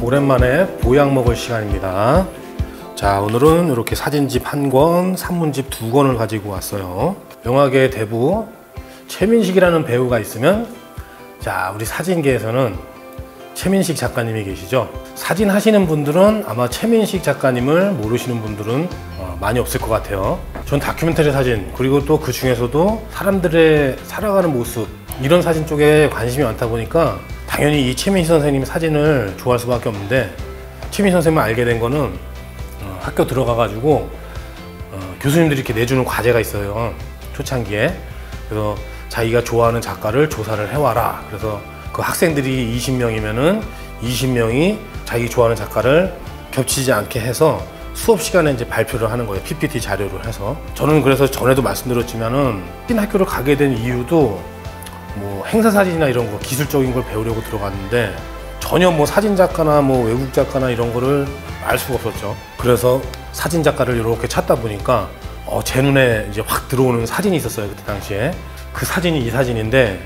오랜만에 보약 먹을 시간입니다. 자, 오늘은 이렇게 사진집 한 권, 산문집 두 권을 가지고 왔어요. 영화계의 대부 최민식이라는 배우가 있으면, 자, 우리 사진계에서는 최민식 작가님이 계시죠. 사진 하시는 분들은 아마 최민식 작가님을 모르시는 분들은 많이 없을 것 같아요. 전 다큐멘터리 사진, 그리고 또 그 중에서도 사람들의 살아가는 모습, 이런 사진 쪽에 관심이 많다 보니까 당연히 이 최민식 선생님 사진을 좋아할 수밖에 없는데, 최민식 선생님을 알게 된 거는 학교 들어가가지고 교수님들이 이렇게 내주는 과제가 있어요, 초창기에. 그래서 자기가 좋아하는 작가를 조사를 해와라. 그래서 그 학생들이 20명이면은 20명이 자기 좋아하는 작가를 겹치지 않게 해서 수업 시간에 이제 발표를 하는 거예요. PPT 자료를 해서. 저는 그래서 전에도 말씀드렸지만은 사진 학교를 가게 된 이유도 뭐 행사 사진이나 이런 거 기술적인 걸 배우려고 들어갔는데, 전혀 뭐 사진 작가나 뭐 외국 작가나 이런 거를 알 수가 없었죠. 그래서 사진 작가를 이렇게 찾다 보니까 제 눈에 이제 확 들어오는 사진이 있었어요, 그때 당시에. 그 사진이 이 사진인데,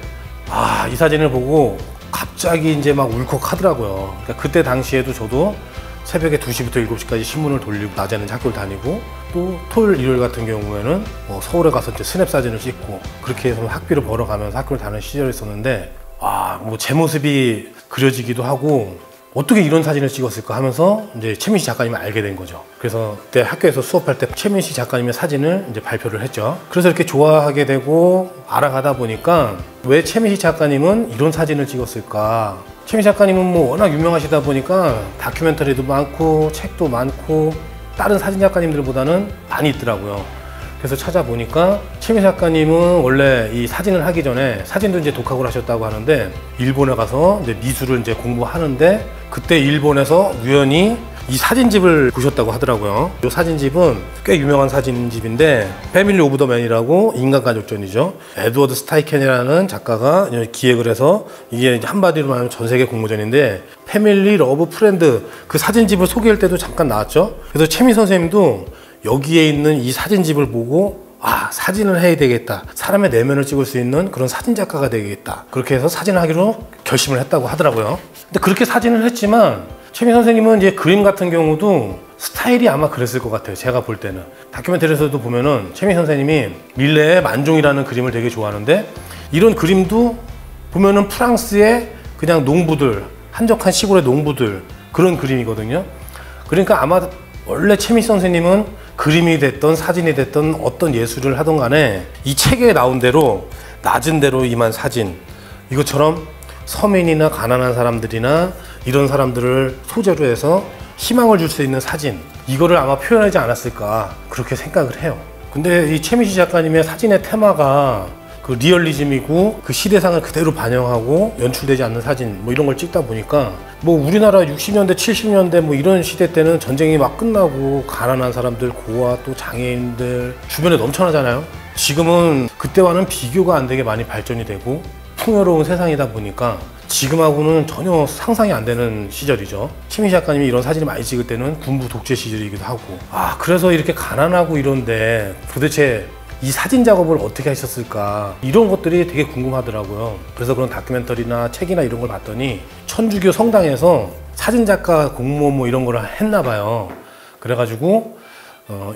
이 사진을 보고 갑자기 이제 막 울컥하더라고요. 그러니까 그때 당시에도 저도 새벽에 2시부터 7시까지 신문을 돌리고, 낮에는 학교를 다니고, 또 토요일, 일요일 같은 경우에는 서울에 가서 이제 스냅 사진을 찍고, 그렇게 해서 학비를 벌어가면서 학교를 다니는 시절이 있었는데, 뭐 제 모습이 그려지기도 하고, 어떻게 이런 사진을 찍었을까 하면서 이제 최민식 작가님을 알게 된 거죠. 그래서 그때 학교에서 수업할 때 최민식 작가님의 사진을 이제 발표를 했죠. 그래서 이렇게 좋아하게 되고 알아가다 보니까, 왜 최민식 작가님은 이런 사진을 찍었을까? 최민식 작가님은 뭐 워낙 유명하시다 보니까 다큐멘터리도 많고 책도 많고 다른 사진 작가님들보다는 많이 있더라고요. 그래서 찾아보니까 최민식 작가님은 원래 이 사진을 하기 전에, 사진도 이제 독학을 하셨다고 하는데, 일본에 가서 이제 미술을 이제 공부하는데, 그때 일본에서 우연히 이 사진집을 보셨다고 하더라고요. 이 사진집은 꽤 유명한 사진집인데, 패밀리 오브 더 맨이라고, 인간가족전이죠. 에드워드 스타이켄이라는 작가가 기획을 해서, 이게 한마디로 말하면 전 세계 공모전인데, 패밀리 러브 프렌드, 그 사진집을 소개할 때도 잠깐 나왔죠. 그래서 최민식 선생님도 여기에 있는 이 사진집을 보고, 사진을 해야 되겠다, 사람의 내면을 찍을 수 있는 그런 사진 작가가 되겠다, 그렇게 해서 사진을 하기로 결심을 했다고 하더라고요. 근데 그렇게 사진을 했지만, 최민식 선생님은 이제 그림 같은 경우도 스타일이 아마 그랬을 것 같아요, 제가 볼 때는. 다큐멘터리에서도 보면은 최민식 선생님이 밀레의 만종이라는 그림을 되게 좋아하는데, 이런 그림도 보면은 프랑스의 그냥 농부들, 한적한 시골의 농부들, 그런 그림이거든요. 그러니까 아마 원래 최민식 선생님은 그림이 됐던 사진이 됐던 어떤 예술을 하던 간에, 이 책에 나온 대로 낮은 대로 임한 사진, 이것처럼 서민이나 가난한 사람들이나 이런 사람들을 소재로 해서 희망을 줄 수 있는 사진, 이거를 아마 표현하지 않았을까, 그렇게 생각을 해요. 근데 이 최민식 작가님의 사진의 테마가 그 리얼리즘이고, 그 시대상을 그대로 반영하고 연출되지 않는 사진, 뭐 이런 걸 찍다 보니까, 뭐 우리나라 60년대 70년대 뭐 이런 시대 때는 전쟁이 막 끝나고 가난한 사람들, 고아, 또 장애인들 주변에 넘쳐나잖아요. 지금은 그때와는 비교가 안 되게 많이 발전이 되고 풍요로운 세상이다 보니까 지금하고는 전혀 상상이 안 되는 시절이죠. 최민식 작가님이 이런 사진을 많이 찍을 때는 군부 독재 시절이기도 하고, 그래서 이렇게 가난하고 이런데 도대체 이 사진 작업을 어떻게 하셨을까, 이런 것들이 되게 궁금하더라고요. 그래서 그런 다큐멘터리나 책이나 이런 걸 봤더니 천주교 성당에서 사진작가 공모전 뭐 이런 걸 했나 봐요. 그래가지고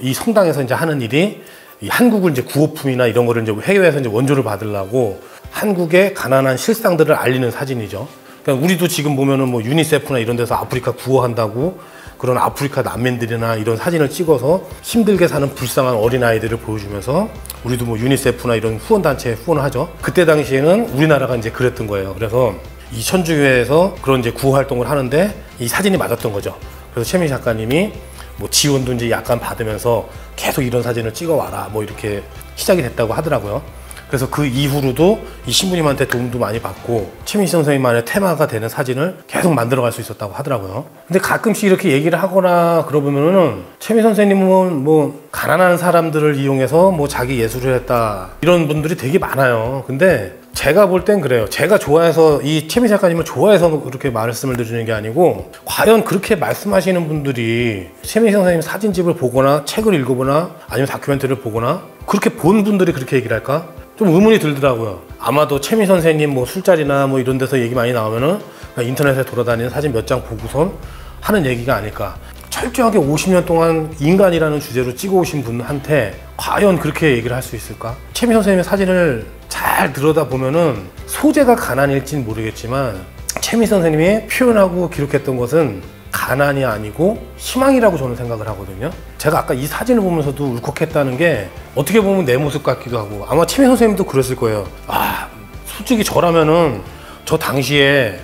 이 성당에서 이제 하는 일이, 이 한국을 이제 구호품이나 이런 거를 이제 해외에서 이제 원조를 받으려고 한국의 가난한 실상들을 알리는 사진이죠. 그러니까 우리도 지금 보면은 뭐 유니세프나 이런 데서 아프리카 구호한다고, 그런 아프리카 난민들이나 이런 사진을 찍어서 힘들게 사는 불쌍한 어린아이들을 보여주면서, 우리도 뭐 유니세프나 이런 후원단체에 후원을 하죠. 그때 당시에는 우리나라가 이제 그랬던 거예요. 그래서 이 천주교에서 그런 이제 구호 활동을 하는데 이 사진이 맞았던 거죠. 그래서 최민식 작가님이 뭐 지원도 이제 약간 받으면서 계속 이런 사진을 찍어와라, 뭐 이렇게 시작이 됐다고 하더라고요. 그래서 그 이후로도 이 신부님한테 도움도 많이 받고 최민식 선생님만의 테마가 되는 사진을 계속 만들어갈 수 있었다고 하더라고요. 근데 가끔씩 이렇게 얘기를 하거나 그러보면은 최민식 선생님은 뭐 가난한 사람들을 이용해서 뭐 자기 예술을 했다, 이런 분들이 되게 많아요. 근데 제가 볼 땐 그래요. 제가 좋아해서, 이 최민식 작가님을 좋아해서 그렇게 말씀을 드리는 게 아니고, 과연 그렇게 말씀하시는 분들이 최민식 선생님 사진집을 보거나 책을 읽어보나 아니면 다큐멘터리를 보거나 그렇게 본 분들이 그렇게 얘기를 할까? 좀 의문이 들더라고요. 아마도 최민 선생님 뭐 술자리나 뭐 이런 데서 얘기 많이 나오면은 인터넷에 돌아다니는 사진 몇 장 보고선 하는 얘기가 아닐까. 철저하게 50년 동안 인간이라는 주제로 찍어오신 분한테 과연 그렇게 얘기를 할 수 있을까? 최민 선생님의 사진을 잘 들여다보면은 소재가 가난일진 모르겠지만 최민 선생님이 표현하고 기록했던 것은 가난이 아니고 희망이라고 저는 생각을 하거든요. 제가 아까 이 사진을 보면서도 울컥했다는 게 어떻게 보면 내 모습 같기도 하고, 아마 최민 선생님도 그랬을 거예요. 아, 솔직히 저라면은 저 당시에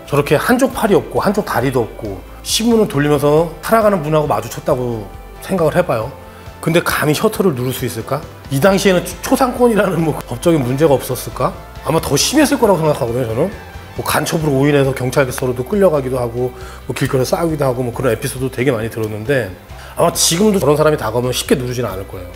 저렇게 한쪽 팔이 없고 한쪽 다리도 없고 신문을 돌리면서 살아가는 분하고 마주쳤다고 생각을 해봐요. 근데 감히 셔터를 누를 수 있을까? 이 당시에는 초상권이라는 뭐 법적인 문제가 없었을까? 아마 더 심했을 거라고 생각하거든요, 저는. 뭐 간첩으로 오인해서 경찰서로도 끌려가기도 하고 뭐 길거리에서 싸우기도 하고 뭐 그런 에피소드 되게 많이 들었는데, 아마 지금도 저런 사람이 다가오면 쉽게 누르지는 않을 거예요.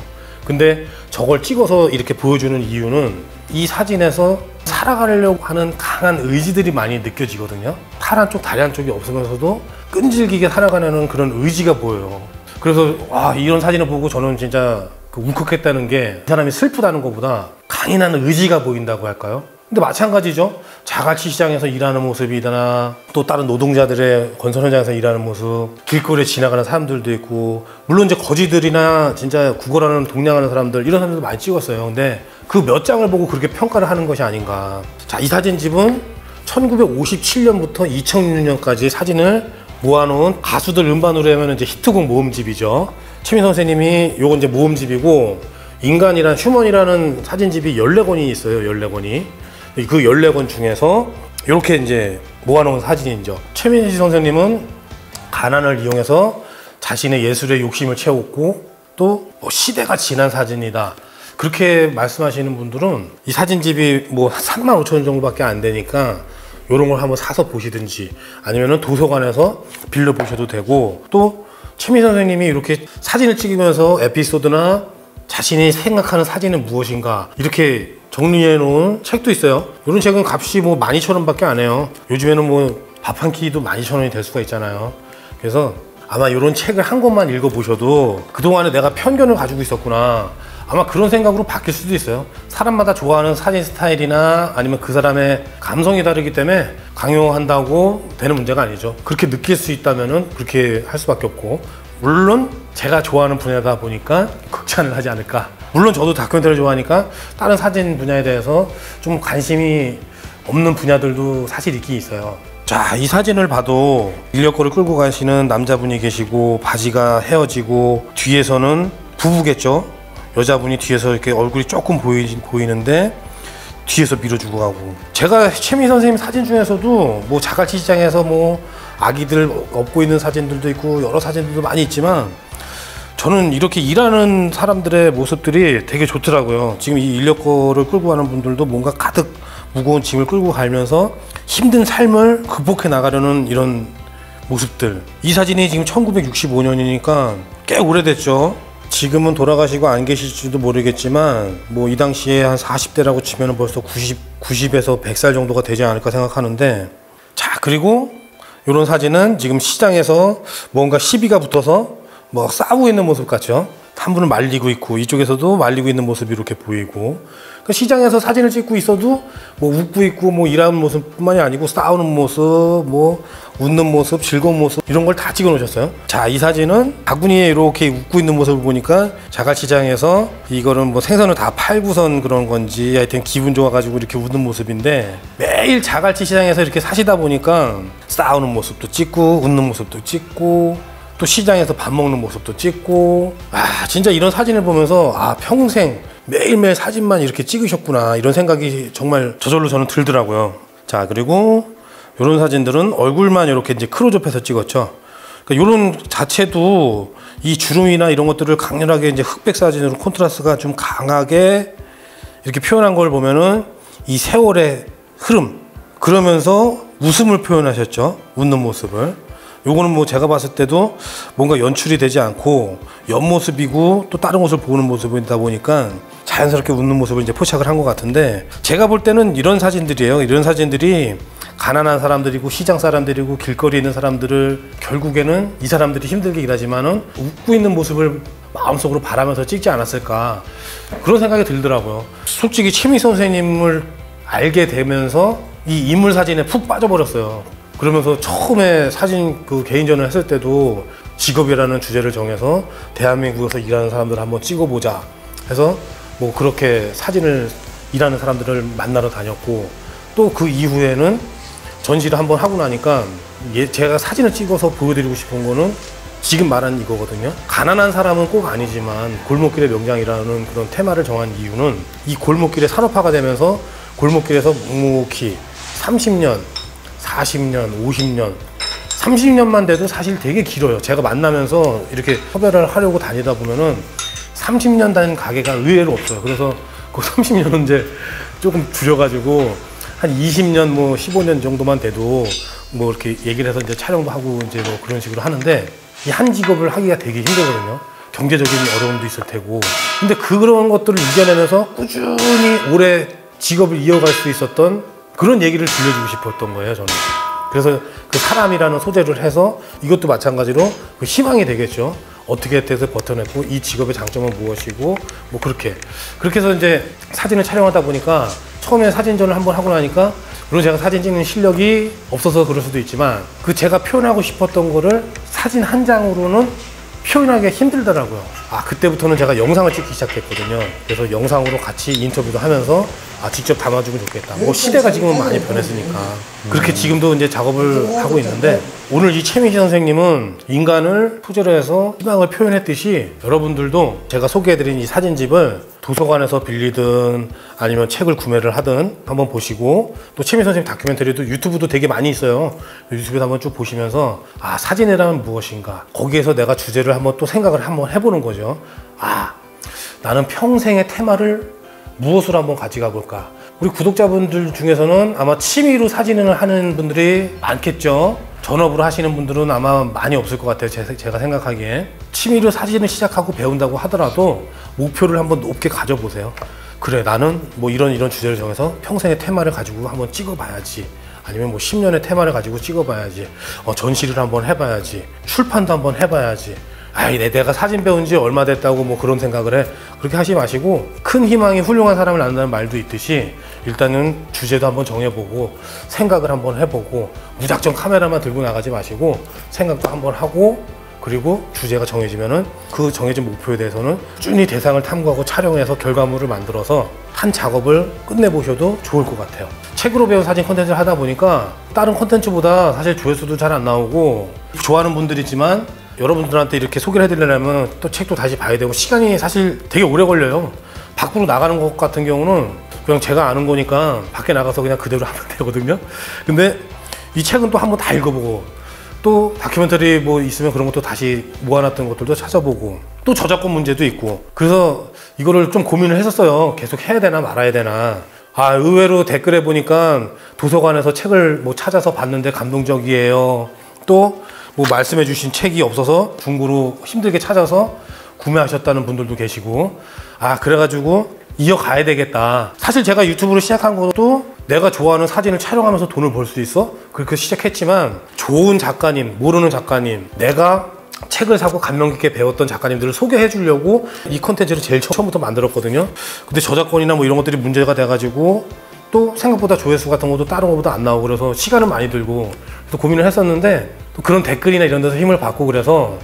근데 저걸 찍어서 이렇게 보여주는 이유는 이 사진에서 살아가려고 하는 강한 의지들이 많이 느껴지거든요. 팔 한쪽 다리 한쪽이 없으면서도 끈질기게 살아가려는 그런 의지가 보여요. 그래서 와, 이런 사진을 보고 저는 진짜 울컥했다는 게, 이 사람이 슬프다는 것보다 강인한 의지가 보인다고 할까요? 근데 마찬가지죠. 자갈치 시장에서 일하는 모습이나 또 다른 노동자들의 건설 현장에서 일하는 모습, 길거리에 지나가는 사람들도 있고, 물론 이제 거지들이나 진짜 구걸하는 동냥하는 사람들, 이런 사람들도 많이 찍었어요. 근데 그 몇 장을 보고 그렇게 평가를 하는 것이 아닌가. 자, 이 사진집은 1957년부터 2006년까지 사진을 모아놓은 가수들 음반으로 하면 이제 히트곡 모음집이죠. 최민 선생님이 요건 이제 모음집이고, 인간이란 휴먼이라는 사진집이 14권이 있어요. 14권이. 그 14권 중에서 이렇게 이제 모아놓은 사진이죠. 최민시 선생님은 가난을 이용해서 자신의 예술의 욕심을 채웠고, 또 시대가 지난 사진이다, 그렇게 말씀하시는 분들은 이 사진집이 뭐 35,000원 정도밖에 안 되니까 이런 걸 한번 사서 보시든지 아니면 도서관에서 빌려 보셔도 되고, 또 최민 선생님이 이렇게 사진을 찍으면서 에피소드나 자신이 생각하는 사진은 무엇인가 이렇게 정리해 놓은 책도 있어요. 이런 책은 값이 뭐 12,000원 밖에 안 해요. 요즘에는 뭐 밥 한 끼도 12,000원이 될 수가 있잖아요. 그래서 아마 이런 책을 한 권만 읽어 보셔도 그동안에 내가 편견을 가지고 있었구나, 아마 그런 생각으로 바뀔 수도 있어요. 사람마다 좋아하는 사진 스타일이나 아니면 그 사람의 감성이 다르기 때문에 강요한다고 되는 문제가 아니죠. 그렇게 느낄 수 있다면은 그렇게 할 수밖에 없고, 물론 제가 좋아하는 분야다 보니까 극찬을 하지 않을까. 물론 저도 다큐멘터리를 좋아하니까 다른 사진 분야에 대해서 좀 관심이 없는 분야들도 사실 있긴 있어요. 자, 이 사진을 봐도 인력거를 끌고 가시는 남자분이 계시고, 바지가 헤어지고, 뒤에서는 부부겠죠. 여자분이 뒤에서 이렇게 얼굴이 조금 보이는데 뒤에서 밀어주고 가고. 제가 최민 선생님 사진 중에서도 뭐 자갈치 시장에서 뭐 아기들 업고 있는 사진들도 있고 여러 사진들도 많이 있지만, 저는 이렇게 일하는 사람들의 모습들이 되게 좋더라고요. 지금 이 인력거를 끌고 가는 분들도 뭔가 가득 무거운 짐을 끌고 가면서 힘든 삶을 극복해 나가려는 이런 모습들. 이 사진이 지금 1965년이니까 꽤 오래됐죠. 지금은 돌아가시고 안 계실지도 모르겠지만 뭐 이 당시에 한 40대라고 치면 벌써 90에서 100살 정도가 되지 않을까 생각하는데, 자, 그리고 이런 사진은 지금 시장에서 뭔가 시비가 붙어서 뭐 싸우고 있는 모습 같죠. 한 분은 말리고 있고 이쪽에서도 말리고 있는 모습이 이렇게 보이고, 그 시장에서 사진을 찍고 있어도 뭐 웃고 있고 뭐 일하는 모습뿐만이 아니고 싸우는 모습, 뭐 웃는 모습, 즐거운 모습, 이런 걸 다 찍어 놓으셨어요. 자, 이 사진은 바구니에 이렇게 웃고 있는 모습을 보니까 자갈시장에서 이거는 뭐 생선을 다 팔고선 그런 건지 하여튼 기분 좋아가지고 이렇게 웃는 모습인데, 매일 자갈치 시장에서 이렇게 사시다 보니까 싸우는 모습도 찍고 웃는 모습도 찍고 또 시장에서 밥 먹는 모습도 찍고, 아, 진짜 이런 사진을 보면서 아, 평생 매일매일 사진만 이렇게 찍으셨구나, 이런 생각이 정말 저절로 저는 들더라고요. 자, 그리고 이런 사진들은 얼굴만 이렇게 이제 크로즈업해서 찍었죠. 그러니까 이런 자체도 이 주름이나 이런 것들을 강렬하게 이제 흑백 사진으로 콘트라스트가 좀 강하게 이렇게 표현한 걸 보면은 이 세월의 흐름, 그러면서 웃음을 표현하셨죠. 웃는 모습을. 요거는 뭐 제가 봤을 때도 뭔가 연출이 되지 않고 옆모습이고 또 다른 곳을 보는 모습이다 보니까 자연스럽게 웃는 모습을 이제 포착을 한 것 같은데, 제가 볼 때는 이런 사진들이에요. 이런 사진들이 가난한 사람들이고 시장 사람들이고 길거리에 있는 사람들을 결국에는 이 사람들이 힘들게 일하지만은 웃고 있는 모습을 마음속으로 바라면서 찍지 않았을까 그런 생각이 들더라고요. 솔직히 최민희 선생님을 알게 되면서 이 인물 사진에 푹 빠져버렸어요. 그러면서 처음에 사진 그 개인전을 했을 때도 직업이라는 주제를 정해서 대한민국에서 일하는 사람들을 한번 찍어보자 해서 뭐 그렇게 사진을 일하는 사람들을 만나러 다녔고, 또 그 이후에는 전시를 한번 하고 나니까 제가 사진을 찍어서 보여드리고 싶은 거는 지금 말한 이거거든요. 가난한 사람은 꼭 아니지만 골목길의 명장이라는 그런 테마를 정한 이유는 이 골목길의 산업화가 되면서 골목길에서 묵묵히 30년, 40년, 50년, 30년만 돼도 사실 되게 길어요. 제가 만나면서 이렇게 섭외를 하려고 다니다 보면은 30년 된 가게가 의외로 없어요. 그래서 그 30년은 이제 조금 줄여가지고 한 20년, 뭐 15년 정도만 돼도 뭐 이렇게 얘기를 해서 이제 촬영도 하고 이제 뭐 그런 식으로 하는데, 이 한 직업을 하기가 되게 힘들거든요. 경제적인 어려움도 있을 테고. 근데 그런 것들을 이겨내면서 꾸준히 오래 직업을 이어갈 수 있었던 그런 얘기를 들려주고 싶었던 거예요, 저는. 그래서 그 사람이라는 소재를 해서 이것도 마찬가지로 그 희망이 되겠죠. 어떻게 해서 버텨냈고 이 직업의 장점은 무엇이고 뭐 그렇게 해서 이제 사진을 촬영하다 보니까 처음에 사진전을 한번 하고 나니까, 물론 제가 사진 찍는 실력이 없어서 그럴 수도 있지만 그 제가 표현하고 싶었던 거를 사진 한 장으로는 표현하기가 힘들더라고요. 그때부터는 제가 영상을 찍기 시작했거든요. 그래서 영상으로 같이 인터뷰도 하면서 직접 담아주면 좋겠다. 뭐 시대가 지금은 많이 변했으니까 그렇게 지금도 이제 작업을 하고 있는데, 오늘 이 최민희 선생님은 인간을 소재로 해서 희망을 표현했듯이 여러분들도 제가 소개해드린 이 사진집을 도서관에서 빌리든 아니면 책을 구매를 하든 한번 보시고, 또 최민희 선생님 다큐멘터리도 유튜브도 되게 많이 있어요. 유튜브에서 한번 쭉 보시면서 사진이라면 무엇인가, 거기에서 내가 주제를 한번 또 생각을 한번 해보는 거죠. 나는 평생의 테마를 무엇으로 한번 가져가 볼까. 우리 구독자분들 중에서는 아마 취미로 사진을 하는 분들이 많겠죠. 전업으로 하시는 분들은 아마 많이 없을 것 같아요. 제가 생각하기에. 취미로 사진을 시작하고 배운다고 하더라도 목표를 한번 높게 가져보세요. 그래, 나는 뭐 이런 주제를 정해서 평생의 테마를 가지고 한번 찍어봐야지. 아니면 뭐 10년의 테마를 가지고 찍어봐야지. 전시를 한번 해봐야지. 출판도 한번 해봐야지. 내가 사진 배운 지 얼마 됐다고 뭐 그런 생각을 해. 그렇게 하지 마시고, 큰 희망이 훌륭한 사람을 낳는다는 말도 있듯이 일단은 주제도 한번 정해보고 생각을 한번 해보고, 무작정 카메라만 들고 나가지 마시고 생각도 한번 하고, 그리고 주제가 정해지면은 그 정해진 목표에 대해서는 꾸준히 대상을 탐구하고 촬영해서 결과물을 만들어서 한 작업을 끝내보셔도 좋을 것 같아요. 책으로 배운 사진 콘텐츠를 하다 보니까 다른 콘텐츠보다 사실 조회수도 잘 안 나오고, 좋아하는 분들이지만 여러분들한테 이렇게 소개를 해드리려면 또 책도 다시 봐야 되고 시간이 사실 되게 오래 걸려요. 밖으로 나가는 것 같은 경우는 그냥 제가 아는 거니까 밖에 나가서 그냥 그대로 하면 되거든요. 근데 이 책은 또 한번 다 읽어보고, 또 다큐멘터리 뭐 있으면 그런 것도 다시 모아놨던 것들도 찾아보고, 또 저작권 문제도 있고, 그래서 이거를 좀 고민을 했었어요. 계속 해야 되나 말아야 되나. 의외로 댓글에 보니까 도서관에서 책을 뭐 찾아서 봤는데 감동적이에요. 또 뭐 말씀해 주신 책이 없어서 중고로 힘들게 찾아서 구매하셨다는 분들도 계시고, 그래가지고 이어가야 되겠다. 사실 제가 유튜브를 시작한 것도 내가 좋아하는 사진을 촬영하면서 돈을 벌 수 있어? 그렇게 시작했지만, 좋은 작가님, 모르는 작가님, 내가 책을 사고 감명 깊게 배웠던 작가님들을 소개해 주려고 이 컨텐츠를 제일 처음부터 만들었거든요. 근데 저작권이나 뭐 이런 것들이 문제가 돼가지고 또 생각보다 조회수 같은 것도 다른 것보다 안 나오고, 그래서 시간은 많이 들고 또 고민을 했었는데, 또 그런 댓글이나 이런 데서 힘을 받고, 그래서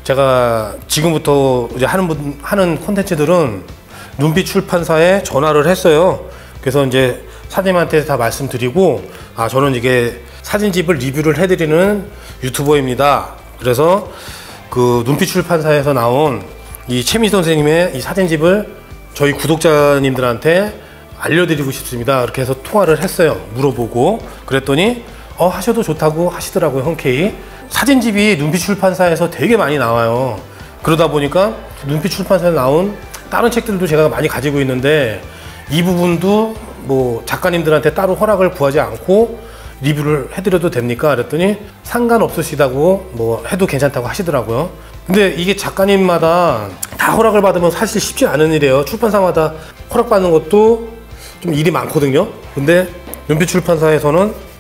제가 지금부터 이제 하는 콘텐츠들은 눈빛 출판사에 전화를 했어요. 그래서 이제 사장님한테 다 말씀드리고, 저는 이게 사진집을 리뷰를 해드리는 유튜버입니다. 그래서 그 눈빛 출판사에서 나온 이 최민희 선생님의 이 사진집을 저희 구독자님들한테 알려드리고 싶습니다. 이렇게 해서 통화를 했어요. 물어보고 그랬더니 하셔도 좋다고 하시더라고요. 흔쾌히. 사진집이 눈빛 출판사에서 되게 많이 나와요. 그러다 보니까 눈빛 출판사에 나온 다른 책들도 제가 많이 가지고 있는데, 이 부분도 뭐 작가님들한테 따로 허락을 구하지 않고 리뷰를 해드려도 됩니까? 그랬더니 상관없으시다고 뭐 해도 괜찮다고 하시더라고요. 근데 이게 작가님마다 다 허락을 받으면 사실 쉽지 않은 일이에요. 출판사마다 허락받는 것도 좀 일이 많거든요. 근데 눈빛 출판사에서는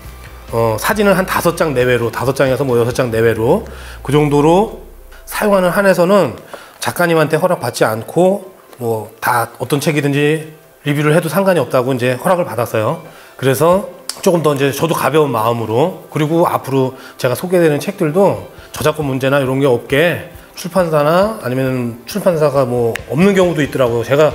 사진을 한 5장 내외로, 5장에서 뭐 6장 내외로 그 정도로 사용하는 한에서는 작가님한테 허락받지 않고 뭐 다 어떤 책이든지 리뷰를 해도 상관이 없다고 이제 허락을 받았어요. 그래서 조금 더 이제 저도 가벼운 마음으로, 그리고 앞으로 제가 소개되는 책들도 저작권 문제나 이런 게 없게 출판사나 아니면 출판사가 뭐 없는 경우도 있더라고요. 제가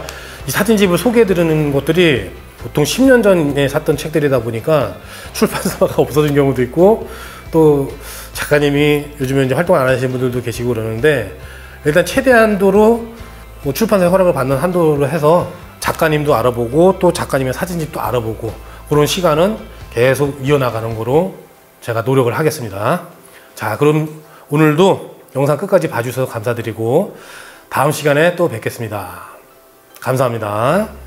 이 사진집을 소개해드리는 것들이 보통 10년 전에 샀던 책들이다 보니까 출판사가 없어진 경우도 있고, 또 작가님이 요즘에 이제 활동 안 하시는 분들도 계시고 그러는데, 일단 최대한도로 뭐 출판사의 허락을 받는 한도로 해서 작가님도 알아보고 또 작가님의 사진집도 알아보고 그런 시간은 계속 이어나가는 거로 제가 노력을 하겠습니다. 자, 그럼 오늘도 영상 끝까지 봐주셔서 감사드리고 다음 시간에 또 뵙겠습니다. 감사합니다.